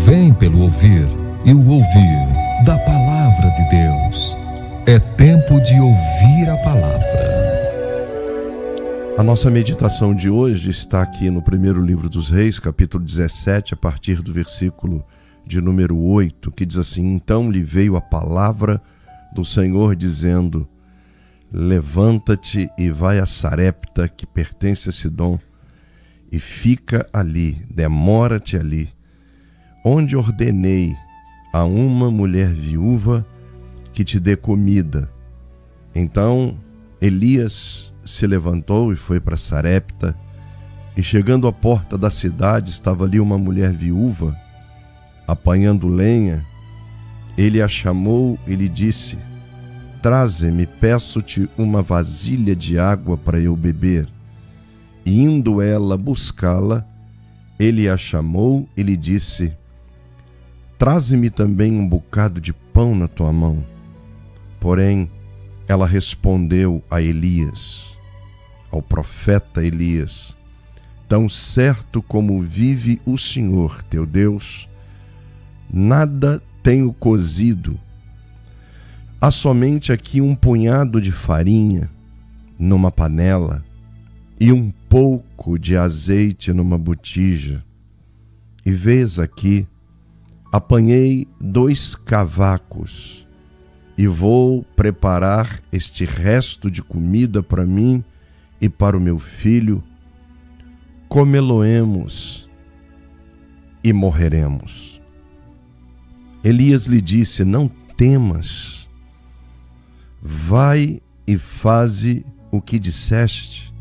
vem pelo ouvir, e o ouvir da palavra de Deus. É tempo de ouvir a palavra. A nossa meditação de hoje está aqui no primeiro livro dos Reis, capítulo 17, a partir do versículo de número 8, que diz assim: Então lhe veio a palavra do Senhor dizendo: Levanta-te e vai a Sarepta, que pertence a Sidom, e fica ali, demora-te ali, onde ordenei a uma mulher viúva que te dê comida. Então Elias se levantou e foi para Sarepta, e chegando à porta da cidade estava ali uma mulher viúva apanhando lenha. Ele a chamou e lhe disse: Traze-me, peço-te, uma vasilha de água para eu beber. E indo ela buscá-la, ele a chamou e lhe disse: Traze-me também um bocado de pão na tua mão. Porém, ela respondeu a Elias, ao profeta Elias: Tão certo como vive o Senhor teu Deus, nada tenho cozido. Há somente aqui um punhado de farinha numa panela e um pouco de azeite numa botija. E vês aqui, apanhei 2 cavacos e vou preparar este resto de comida para mim e para o meu filho. Comê-lo-emos e morreremos. Elias lhe disse: Não temas, vai e faze o que disseste,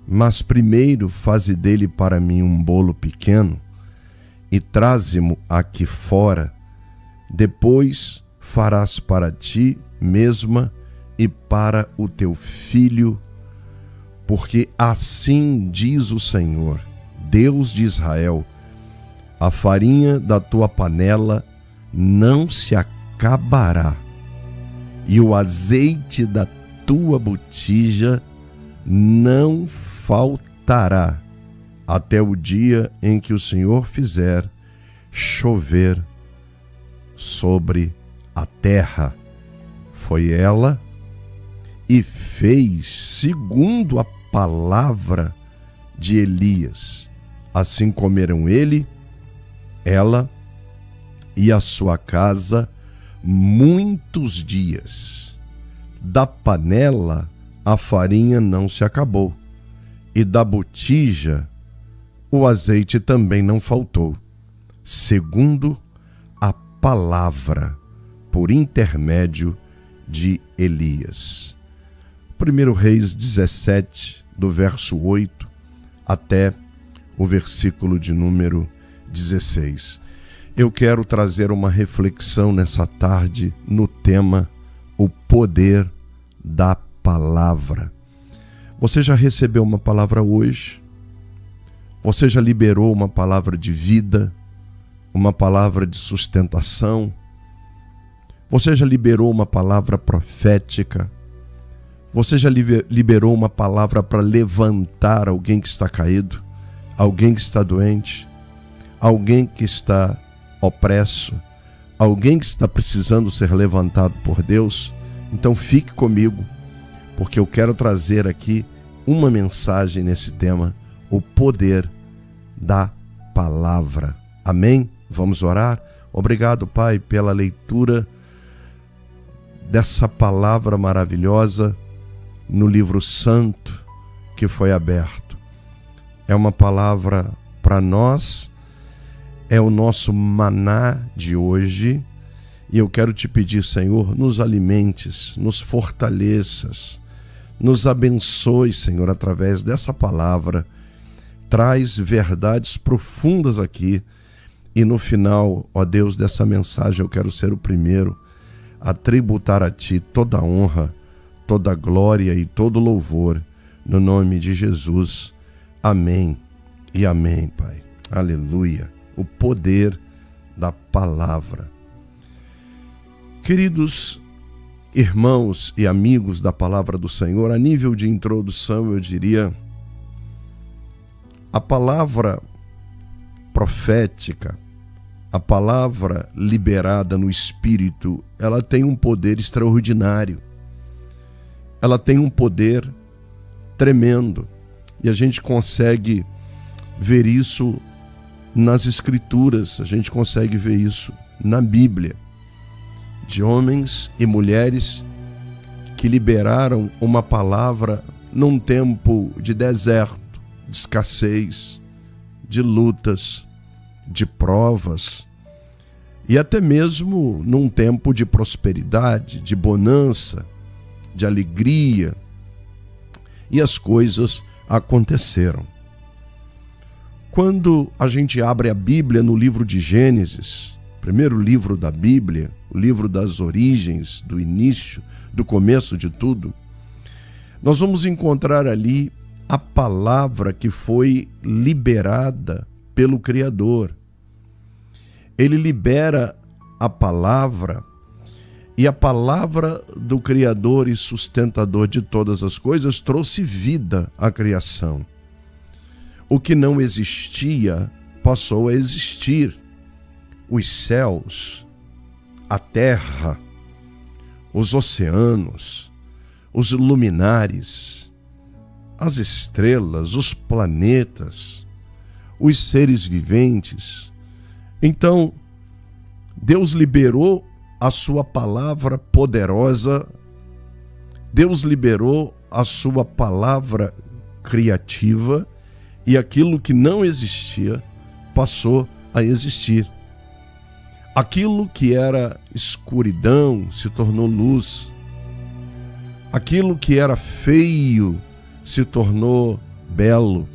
mas primeiro faze dele para mim um bolo pequeno e traze-mo aqui fora. Depois farás para ti mesma e para o teu filho, porque assim diz o Senhor, Deus de Israel: a farinha da tua panela não se acabará, e o azeite da tua botija não faltará, até o dia em que o Senhor fizer chover sobre a terra. Foi ela e fez segundo a palavra de Elias. Assim comeram ele, ela e a sua casa muitos dias. Da panela a farinha não se acabou, e da botija o azeite também não faltou, segundo a palavra por intermédio de Elias. 1 Reis 17, do verso 8 até o versículo de número 16. Eu quero trazer uma reflexão nessa tarde no tema o poder da palavra. Você já recebeu uma palavra hoje? Você já liberou uma palavra de vida, uma palavra de sustentação? Você já liberou uma palavra profética? Você já liberou uma palavra para levantar alguém que está caído, alguém que está doente, alguém que está opresso, alguém que está precisando ser levantado por Deus? Então fique comigo, porque eu quero trazer aqui uma mensagem nesse tema, o poder da palavra. Amém? Vamos orar? Obrigado, Pai, pela leitura dessa palavra maravilhosa no livro santo que foi aberto. É uma palavra para nós, é o nosso maná de hoje, e eu quero te pedir, Senhor, nos alimentes, nos fortaleças, nos abençoe, Senhor, através dessa palavra. Traz verdades profundas aqui, e no final, ó Deus, dessa mensagem eu quero ser o primeiro a tributar a Ti toda a honra, toda a glória e todo o louvor, no nome de Jesus. Amém e amém, Pai. Aleluia. O poder da palavra. Queridos irmãos e amigos da palavra do Senhor, a nível de introdução eu diria, a palavra profética, a palavra liberada no Espírito, ela tem um poder extraordinário. Ela tem um poder tremendo. E a gente consegue ver isso nas Escrituras, a gente consegue ver isso na Bíblia, de homens e mulheres que liberaram uma palavra num tempo de deserto, de escassez, de lutas, de provas, e até mesmo num tempo de prosperidade, de bonança, de alegria, e as coisas aconteceram. Quando a gente abre a Bíblia no livro de Gênesis, primeiro livro da Bíblia, o livro das origens, do início, do começo de tudo, nós vamos encontrar ali a palavra que foi liberada pelo Criador. Ele libera a palavra, e a palavra do Criador e sustentador de todas as coisas trouxe vida à criação. O que não existia passou a existir. Os céus, a terra, os oceanos, os luminares, as estrelas, os planetas, os seres viventes. Então, Deus liberou a sua palavra poderosa, Deus liberou a sua palavra criativa, e aquilo que não existia passou a existir. Aquilo que era escuridão se tornou luz. Aquilo que era feio se tornou belo,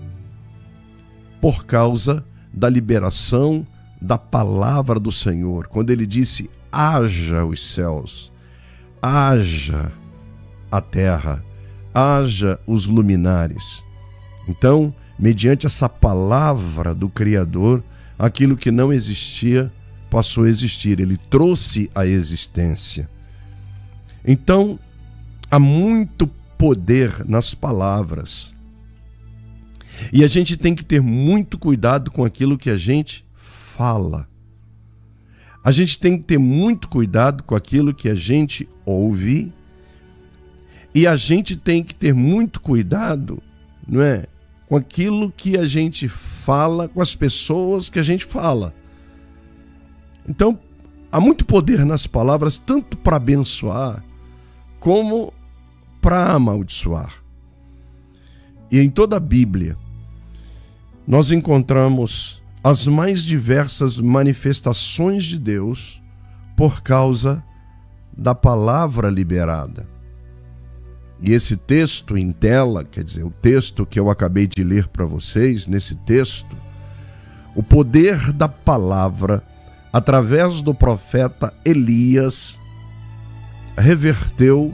por causa da liberação da palavra do Senhor. Quando ele disse: haja os céus, haja a terra, haja os luminares. Então, mediante essa palavra do Criador, aquilo que não existia passou a existir. Ele trouxe a existência. Então, há muito poder nas palavras. E a gente tem que ter muito cuidado com aquilo que a gente fala. A gente tem que ter muito cuidado com aquilo que a gente ouve. E a gente tem que ter muito cuidado, não é, com aquilo que a gente fala, com as pessoas que a gente fala. Então, há muito poder nas palavras, tanto para abençoar, como para amaldiçoar. E em toda a Bíblia, nós encontramos as mais diversas manifestações de Deus por causa da palavra liberada. E esse texto em tela, quer dizer, o texto que eu acabei de ler para vocês, nesse texto, o poder da palavra, através do profeta Elias, reverteu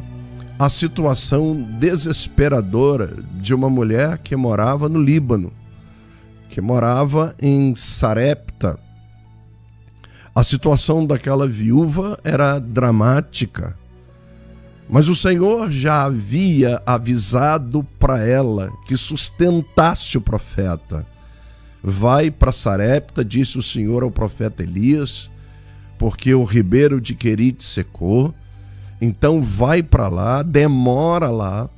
a situação desesperadora de uma mulher que morava no Líbano, que morava em Sarepta. A situação daquela viúva era dramática, mas o Senhor já havia avisado para ela que sustentasse o profeta. Vai para Sarepta, disse o Senhor ao profeta Elias, porque o ribeiro de Querite secou. Então vai para lá, demora lá,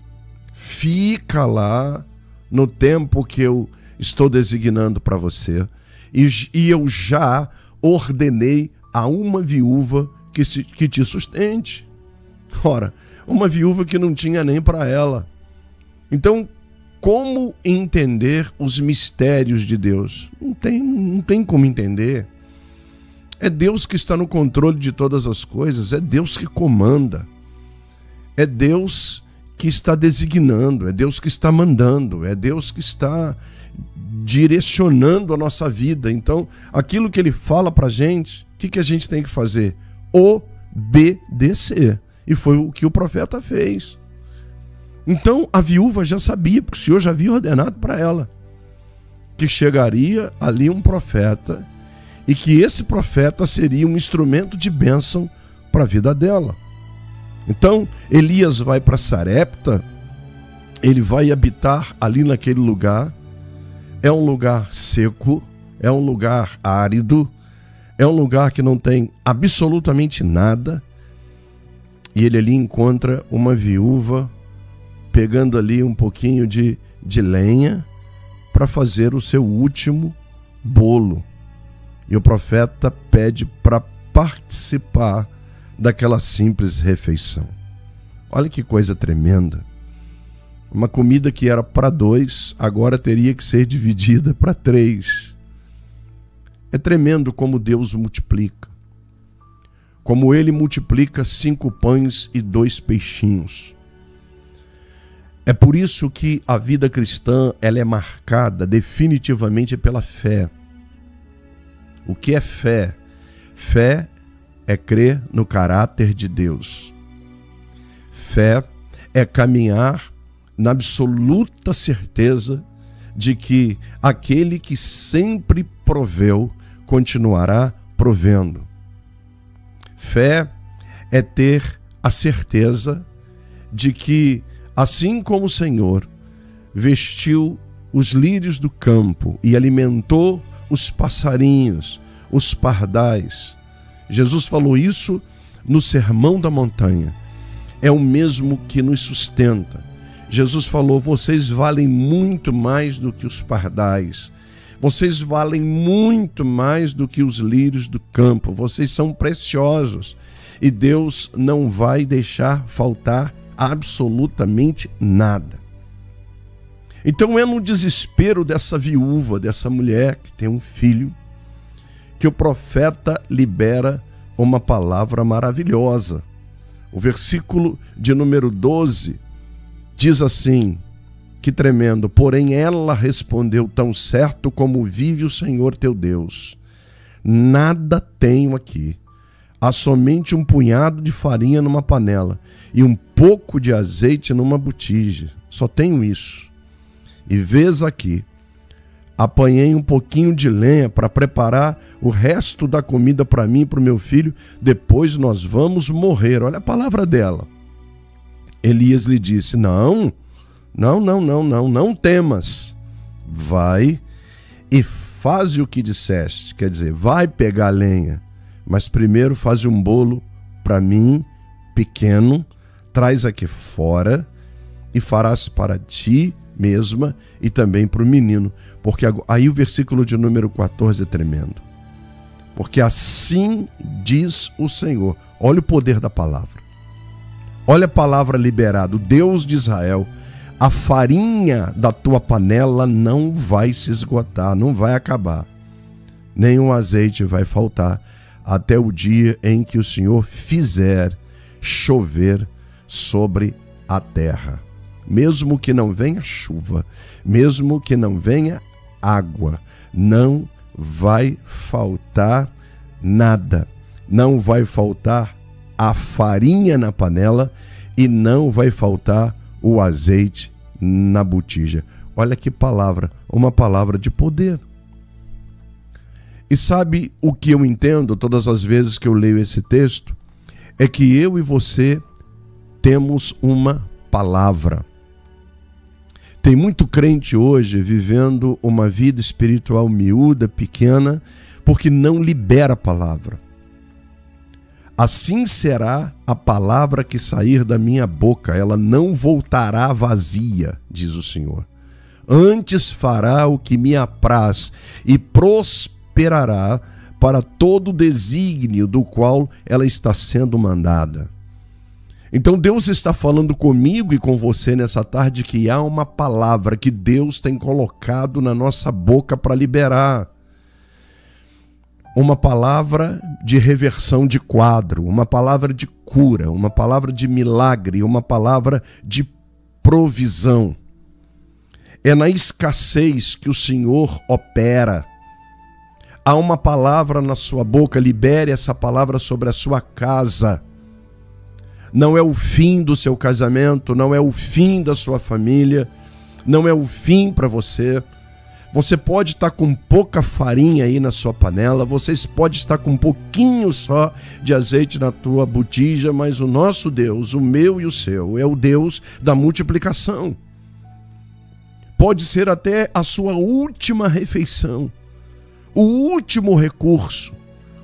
fica lá no tempo que eu estou designando para você. E eu já ordenei a uma viúva que te sustente. Ora, uma viúva que não tinha nem para ela. Então, como entender os mistérios de Deus? Não tem como entender. É Deus que está no controle de todas as coisas, é Deus que comanda, é Deus que está designando, é Deus que está mandando, é Deus que está direcionando a nossa vida. Então, aquilo que Ele fala para a gente, o que a gente tem que fazer? Obedecer. E foi o que o profeta fez. Então, a viúva já sabia, porque o Senhor já havia ordenado para ela que chegaria ali um profeta e que esse profeta seria um instrumento de bênção para a vida dela. Então, Elias vai para Sarepta, ele vai habitar ali naquele lugar. É um lugar seco, é um lugar árido, É um lugar que não tem absolutamente nada. E ele ali encontra uma viúva pegando ali um pouquinho de lenha para fazer o seu último bolo. E o profeta pede para participar daquela simples refeição. Olha que coisa tremenda. Uma comida que era para 2, agora teria que ser dividida para 3. É tremendo como Deus multiplica. Como Ele multiplica 5 pães e 2 peixinhos. É por isso que a vida cristã ela é marcada definitivamente pela fé. O que é fé? Fé é crer no caráter de Deus. Fé é caminhar na absoluta certeza de que aquele que sempre proveu continuará provendo. Fé é ter a certeza de que, assim como o Senhor vestiu os lírios do campo e alimentou os passarinhos, os pardais, Jesus falou isso no Sermão da Montanha. É o mesmo que nos sustenta. Jesus falou: vocês valem muito mais do que os pardais. Vocês valem muito mais do que os lírios do campo. Vocês são preciosos. E Deus não vai deixar faltar absolutamente nada. Então é no desespero dessa viúva, dessa mulher que tem um filho, que o profeta libera uma palavra maravilhosa. O versículo de número 12 diz assim, que tremendo: porém ela respondeu: tão certo como vive o Senhor teu Deus, nada tenho aqui, há somente um punhado de farinha numa panela e um pouco de azeite numa botija, só tenho isso. E vês aqui, apanhei um pouquinho de lenha para preparar o resto da comida para mim e para o meu filho, depois nós vamos morrer. Olha a palavra dela. Elias lhe disse: não temas, vai e faz o que disseste. Quer dizer, vai pegar lenha, mas primeiro faz um bolo para mim, pequeno, traz aqui fora e farás para ti mesma e também para o menino. Porque aí o versículo de número 14 é tremendo. Porque assim diz o Senhor. Olha o poder da palavra. Olha a palavra liberada. O Deus de Israel: a farinha da tua panela não vai se esgotar, não vai acabar. Nem o azeite vai faltar até o dia em que o Senhor fizer chover sobre a terra. Mesmo que não venha chuva, mesmo que não venha água, não vai faltar nada. Não vai faltar a farinha na panela e não vai faltar o azeite na botija. Olha que palavra, uma palavra de poder. E sabe o que eu entendo todas as vezes que eu leio esse texto? É que eu e você temos uma palavra. Tem muito crente hoje vivendo uma vida espiritual miúda, pequena, porque não libera a palavra. Assim será a palavra que sair da minha boca, ela não voltará vazia, diz o Senhor. Antes fará o que me apraz e prosperará para todo o desígnio do qual ela está sendo mandada. Então Deus está falando comigo e com você nessa tarde que há uma palavra que Deus tem colocado na nossa boca para liberar. Uma palavra de reversão de quadro, uma palavra de cura, uma palavra de milagre, uma palavra de provisão. É na escassez que o Senhor opera. Há uma palavra na sua boca, libere essa palavra sobre a sua casa. Não é o fim do seu casamento, não é o fim da sua família, não é o fim para você. Você pode estar com pouca farinha aí na sua panela, você pode estar com um pouquinho só de azeite na tua botija, mas o nosso Deus, o meu e o seu, é o Deus da multiplicação. Pode ser até a sua última refeição, o último recurso.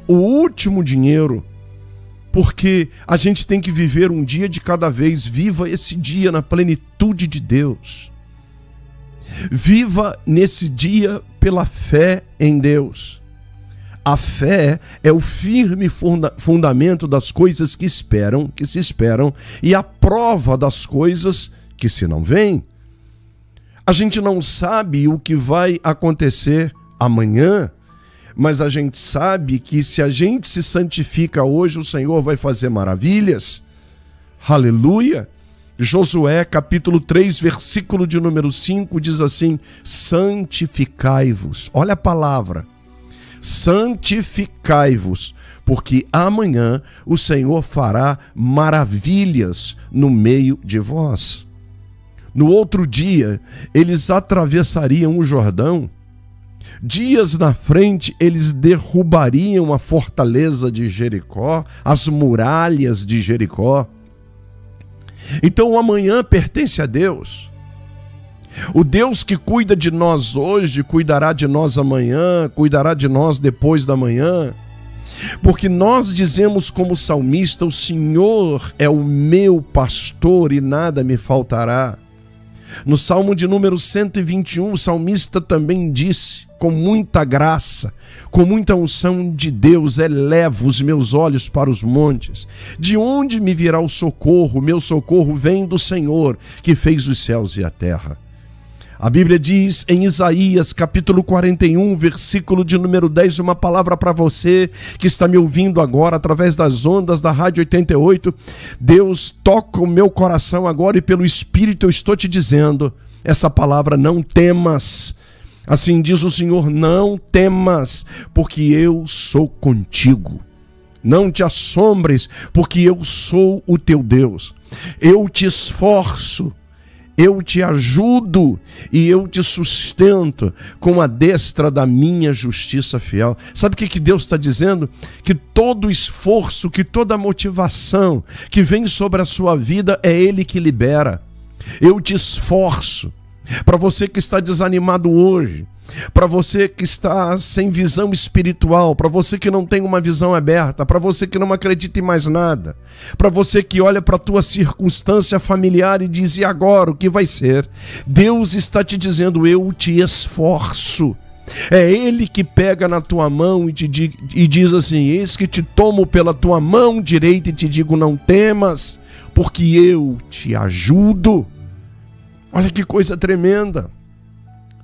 o último dinheiro, porque a gente tem que viver um dia de cada vez. Viva esse dia na plenitude de Deus. Viva nesse dia pela fé em Deus. A fé é o firme fundamento das coisas que se esperam, e a prova das coisas que se não veem. A gente não sabe o que vai acontecer amanhã, mas a gente sabe que se a gente se santifica hoje, o Senhor vai fazer maravilhas. Aleluia! Josué capítulo 3, versículo de número 5 diz assim: santificai-vos. Olha a palavra. Santificai-vos, porque amanhã o Senhor fará maravilhas no meio de vós. No outro dia, eles atravessariam o Jordão. Dias na frente, eles derrubariam a fortaleza de Jericó, as muralhas de Jericó. Então o amanhã pertence a Deus. O Deus que cuida de nós hoje, cuidará de nós amanhã, cuidará de nós depois da manhã. Porque nós dizemos como salmista: o Senhor é o meu pastor e nada me faltará. No Salmo de número 121, o salmista também disse, com muita graça, com muita unção de Deus: elevo os meus olhos para os montes. De onde me virá o socorro? Meu socorro vem do Senhor, que fez os céus e a terra. A Bíblia diz em Isaías capítulo 41, versículo de número 10, uma palavra para você que está me ouvindo agora através das ondas da Rádio 88. Deus toca o meu coração agora e pelo Espírito eu estou te dizendo essa palavra: não temas. Assim diz o Senhor: não temas, porque eu sou contigo. Não te assombres, porque eu sou o teu Deus. Eu te esforço, eu te ajudo e eu te sustento com a destra da minha justiça fiel. Sabe o que Deus está dizendo? Que todo esforço, que toda motivação que vem sobre a sua vida é Ele que libera. Eu te esforço. Para você que está desanimado hoje, para você que está sem visão espiritual, para você que não tem uma visão aberta, para você que não acredita em mais nada, para você que olha para a tua circunstância familiar e diz: e agora, o que vai ser? Deus está te dizendo: eu te esforço. É Ele que pega na tua mão e diz assim: eis que te tomo pela tua mão direita e te digo: não temas, porque eu te ajudo. Olha que coisa tremenda.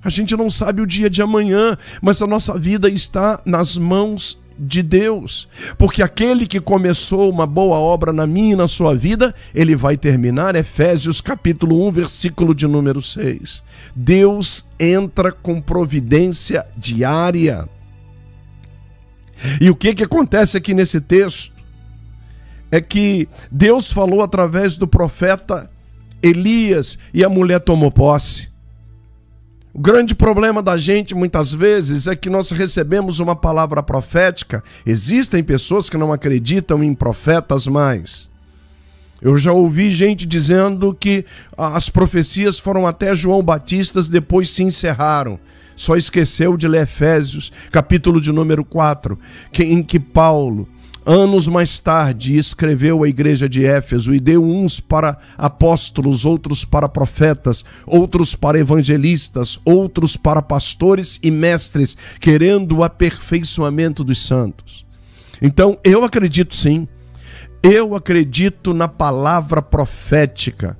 A gente não sabe o dia de amanhã, mas a nossa vida está nas mãos de Deus. Porque aquele que começou uma boa obra na minha e na sua vida, ele vai terminar. Efésios capítulo 1, versículo de número 6. Deus entra com providência diária. E o que acontece aqui nesse texto? É que Deus falou através do profeta Elias e a mulher tomou posse. O grande problema da gente muitas vezes é que nós recebemos uma palavra profética. Existem pessoas que não acreditam em profetas mais. Eu já ouvi gente dizendo que as profecias foram até João Batista, depois se encerraram. Só esqueceu de ler Efésios, capítulo de número 4, em que Paulo, anos mais tarde, escreveu à igreja de Éfeso e deu uns para apóstolos, outros para profetas, outros para evangelistas, outros para pastores e mestres, querendo o aperfeiçoamento dos santos. Então, eu acredito sim, eu acredito na palavra profética.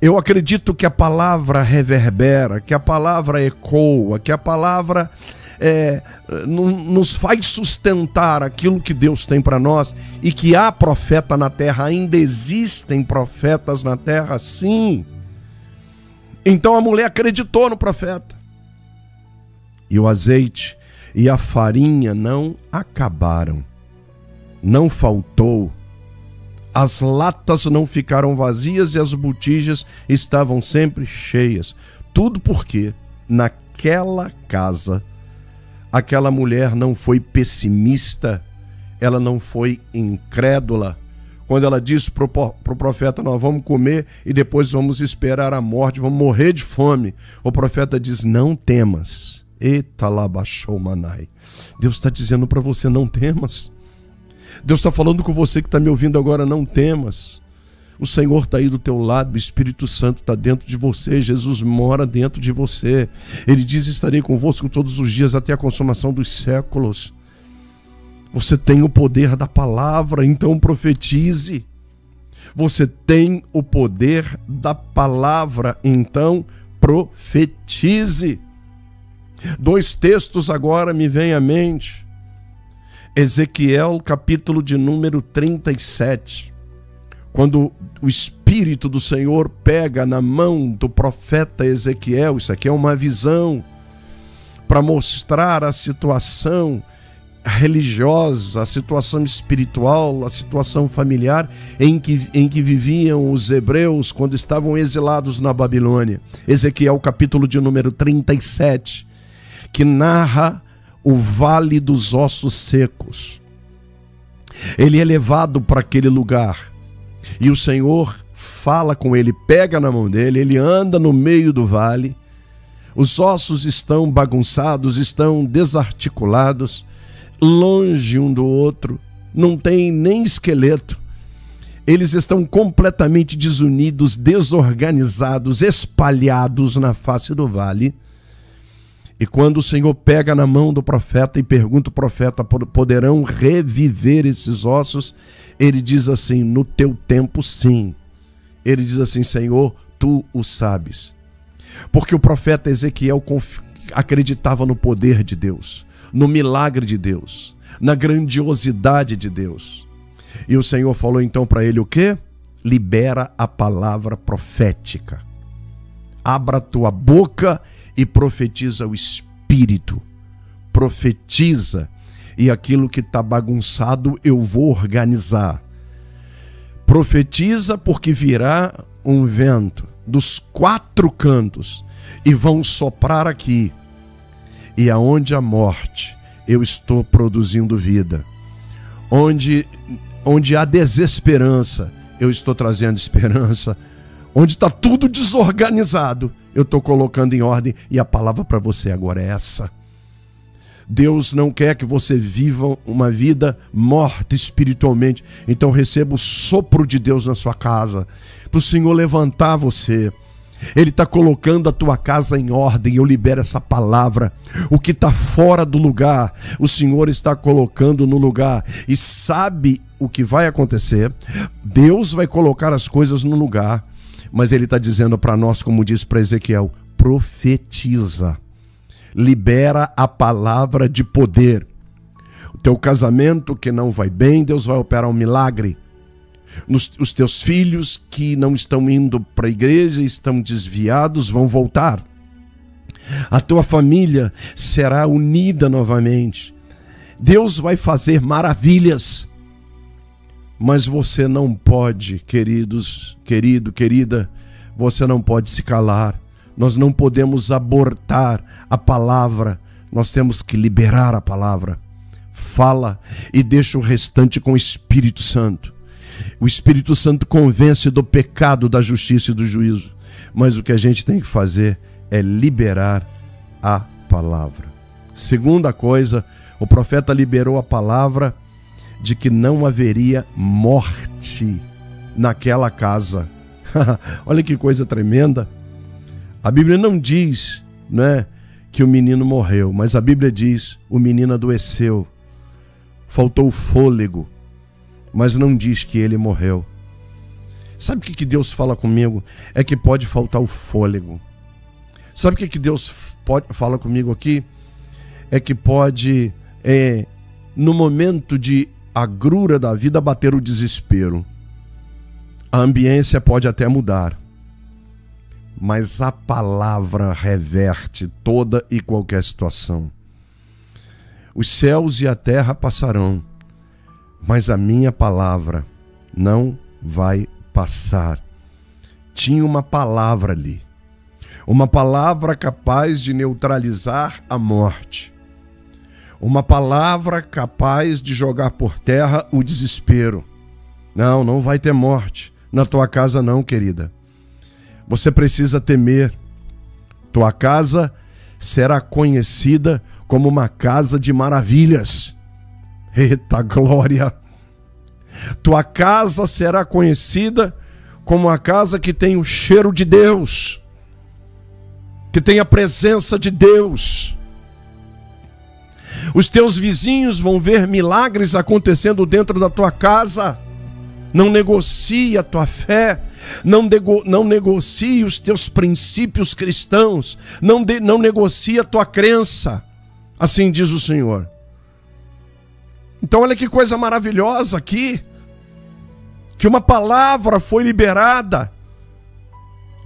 Eu acredito que a palavra reverbera, que a palavra ecoa, que a palavra nos faz sustentar aquilo que Deus tem para nós, e que há profeta na terra, ainda existem profetas na terra, sim. Então a mulher acreditou no profeta, e o azeite e a farinha não acabaram, não faltou, as latas não ficaram vazias e as botijas estavam sempre cheias. Tudo porque naquela casa aquela mulher não foi pessimista, ela não foi incrédula. Quando ela disse para o profeta: nós vamos comer e depois vamos esperar a morte, vamos morrer de fome, o profeta diz: não temas. Eita lá baixou manai. Deus está dizendo para você: não temas. Deus está falando com você que está me ouvindo agora, não temas. O Senhor está aí do teu lado, o Espírito Santo está dentro de você, Jesus mora dentro de você. Ele diz: estarei convosco todos os dias até a consumação dos séculos. Você tem o poder da palavra, então profetize. Você tem o poder da palavra, então profetize. 2 textos agora me vêm à mente. Ezequiel, capítulo de número 37. Quando o Espírito do Senhor pega na mão do profeta Ezequiel, isso aqui é uma visão para mostrar a situação religiosa, a situação espiritual, a situação familiar em que viviam os hebreus quando estavam exilados na Babilônia. Ezequiel, capítulo de número 37, que narra o vale dos ossos secos. Ele é levado para aquele lugar e o Senhor fala com ele, pega na mão dele, ele anda no meio do vale. Os ossos estão bagunçados, estão desarticulados, longe um do outro, não tem nem esqueleto. Eles estão completamente desunidos, desorganizados, espalhados na face do vale. E quando o Senhor pega na mão do profeta e pergunta ao profeta: poderão reviver esses ossos? Ele diz assim: no teu tempo, sim. Ele diz assim: Senhor, tu o sabes. Porque o profeta Ezequiel acreditava no poder de Deus, no milagre de Deus, na grandiosidade de Deus. E o Senhor falou então para ele o quê? Libera a palavra profética. Abra a tua boca e profetiza o Espírito. Profetiza, e aquilo que está bagunçado eu vou organizar. Profetiza, porque virá um vento dos 4 cantos e vão soprar aqui. E aonde a morte, eu estou produzindo vida. Onde há desesperança, eu estou trazendo esperança. Onde está tudo desorganizado, eu estou colocando em ordem. E a palavra para você agora é essa. Deus não quer que você viva uma vida morta espiritualmente. Então receba o sopro de Deus na sua casa, para o Senhor levantar você. Ele está colocando a tua casa em ordem. Eu libero essa palavra. O que está fora do lugar, o Senhor está colocando no lugar. E sabe o que vai acontecer? Deus vai colocar as coisas no lugar. Mas Ele está dizendo para nós, como disse para Ezequiel: profetiza. Libera a palavra de poder. O teu casamento que não vai bem, Deus vai operar um milagre. Os teus filhos que não estão indo para a igreja, estão desviados, vão voltar. A tua família será unida novamente. Deus vai fazer maravilhas. Mas você não pode, querido, querida, você não pode se calar. Nós não podemos abortar a palavra. Nós temos que liberar a palavra. Fala e deixa o restante com o Espírito Santo. O Espírito Santo convence do pecado, da justiça e do juízo. Mas o que a gente tem que fazer é liberar a palavra. Segunda coisa, o profeta liberou a palavra de que não haveria morte naquela casa. Olha que coisa tremenda. A Bíblia não diz, né, que o menino morreu, mas a Bíblia diz: o menino adoeceu, faltou fôlego, mas não diz que ele morreu. Sabe o que Deus fala comigo? É que pode faltar o fôlego. Sabe o que Deus fala comigo aqui? É que pode, no momento de agrura da vida, bater o desespero. A ambiência pode até mudar, mas a palavra reverte toda e qualquer situação. Os céus e a terra passarão, mas a minha palavra não vai passar. Tinha uma palavra ali, uma palavra capaz de neutralizar a morte, uma palavra capaz de jogar por terra o desespero. Não vai ter morte na tua casa não, querida. Você precisa temer. Tua casa será conhecida como uma casa de maravilhas. Eita glória! Tua casa será conhecida como a casa que tem o cheiro de Deus, que tem a presença de Deus. Os teus vizinhos vão ver milagres acontecendo dentro da tua casa. Não negocie a tua fé, não negocie os teus princípios cristãos, não negocie a tua crença, assim diz o Senhor. Então olha que coisa maravilhosa aqui, que uma palavra foi liberada.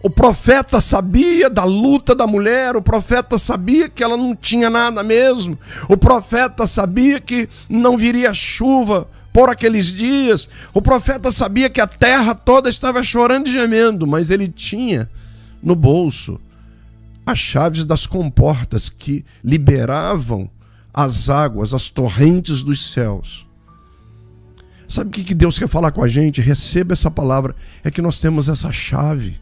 O profeta sabia da luta da mulher, o profeta sabia que ela não tinha nada mesmo, o profeta sabia que não viria chuva por aqueles dias, o profeta sabia que a terra toda estava chorando e gemendo, mas ele tinha no bolso as chaves das comportas que liberavam as águas, as torrentes dos céus. Sabe o que Deus quer falar com a gente? Receba essa palavra, é que nós temos essa chave.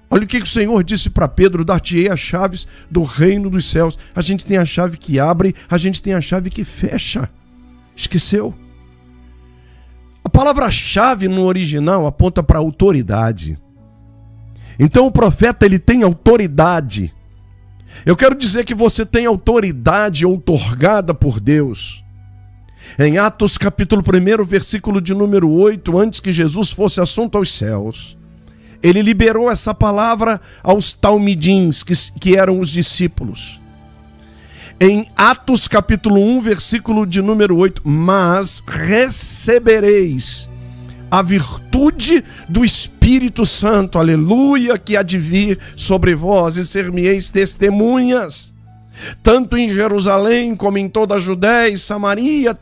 Olha o que o Senhor disse para Pedro: dar-te-ei as chaves do reino dos céus. A gente tem a chave que abre, a gente tem a chave que fecha. Esqueceu? A palavra-chave no original aponta para autoridade. Então o profeta, ele tem autoridade. Eu quero dizer que você tem autoridade outorgada por Deus. Em Atos capítulo 1, versículo de número 8, antes que Jesus fosse assunto aos céus, ele liberou essa palavra aos talmidins, que eram os discípulos. Em Atos capítulo 1, versículo de número 8, mas recebereis a virtude do Espírito Santo, aleluia, que há de vir sobre vós, e ser-me-eis testemunhas, tanto em Jerusalém como em toda a Judéia e Samaria,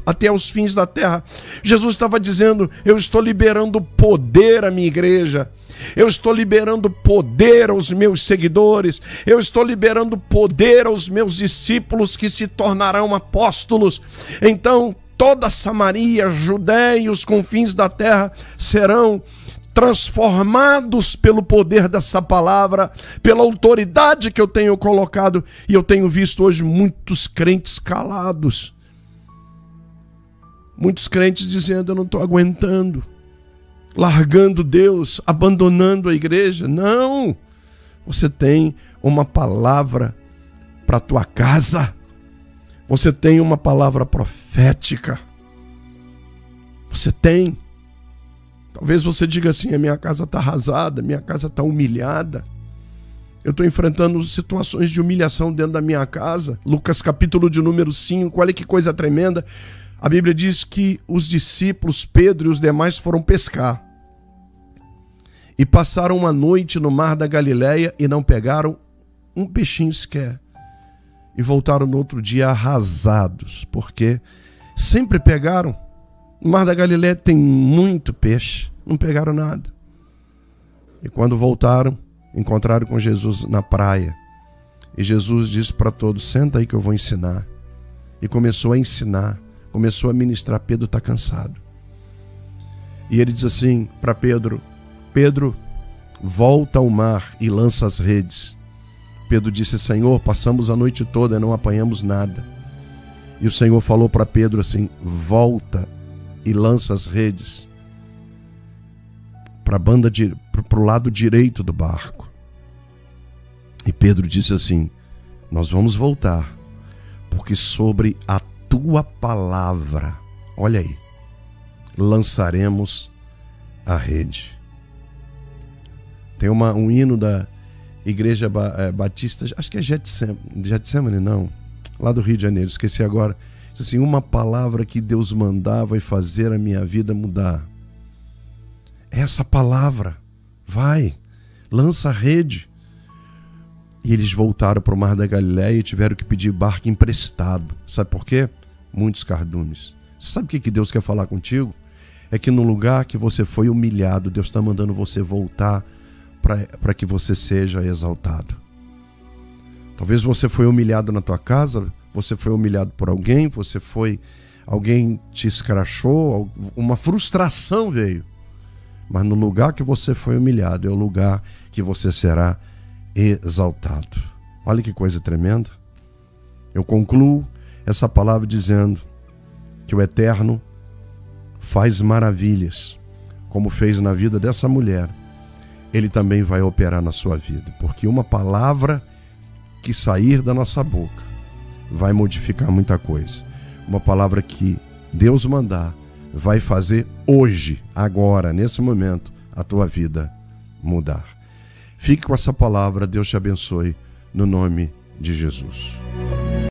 até os fins da terra. Jesus estava dizendo: eu estou liberando poder à minha igreja, eu estou liberando poder aos meus seguidores, eu estou liberando poder aos meus discípulos que se tornarão apóstolos. Então toda Samaria, Judéia e os confins da terra serão transformados pelo poder dessa palavra, pela autoridade que eu tenho colocado. E eu tenho visto hoje muitos crentes calados, muitos crentes dizendo: eu não estou aguentando, largando Deus, abandonando a igreja. Não, você tem uma palavra para a tua casa, você tem uma palavra profética, você tem. Talvez você diga assim: a minha casa está arrasada, minha casa está humilhada, eu estou enfrentando situações de humilhação dentro da minha casa. Lucas capítulo de número 5, olha que coisa tremenda. A Bíblia diz que os discípulos, Pedro e os demais, foram pescar e passaram uma noite no mar da Galileia e não pegaram um peixinho sequer. E voltaram no outro dia arrasados, porque sempre pegaram. No mar da Galileia tem muito peixe, não pegaram nada. E quando voltaram, encontraram com Jesus na praia. E Jesus disse para todos: senta aí que eu vou ensinar. E começou a ensinar, começou a ministrar. Pedro está cansado. E ele diz assim para Pedro: Pedro, volta ao mar e lança as redes. Pedro disse: Senhor, passamos a noite toda e não apanhamos nada. E o Senhor falou para Pedro assim: volta e lança as redes para o lado direito do barco. E Pedro disse assim: nós vamos voltar, porque sobre a tua palavra, olha aí, lançaremos a rede. Tem um hino da Igreja Batista, acho que é Getsemane, não, lá do Rio de Janeiro, esqueci agora. Diz assim: uma palavra que Deus mandar vai fazer a minha vida mudar. Essa palavra, vai, lança a rede. E eles voltaram para o mar da Galileia e tiveram que pedir barco emprestado. Sabe por quê? Muitos cardumes. Você sabe o que Deus quer falar contigo? É que no lugar que você foi humilhado, Deus está mandando você voltar para que você seja exaltado. Talvez você foi humilhado na tua casa, você foi humilhado por alguém, alguém te escrachou, uma frustração veio. Mas no lugar que você foi humilhado é o lugar que você será exaltado. Olha que coisa tremenda. Eu concluo essa palavra dizendo que o Eterno faz maravilhas, como fez na vida dessa mulher, Ele também vai operar na sua vida, porque uma palavra que sair da nossa boca vai modificar muita coisa. Uma palavra que Deus mandar vai fazer hoje, agora, nesse momento, a tua vida mudar. Fique com essa palavra, Deus te abençoe, no nome de Jesus.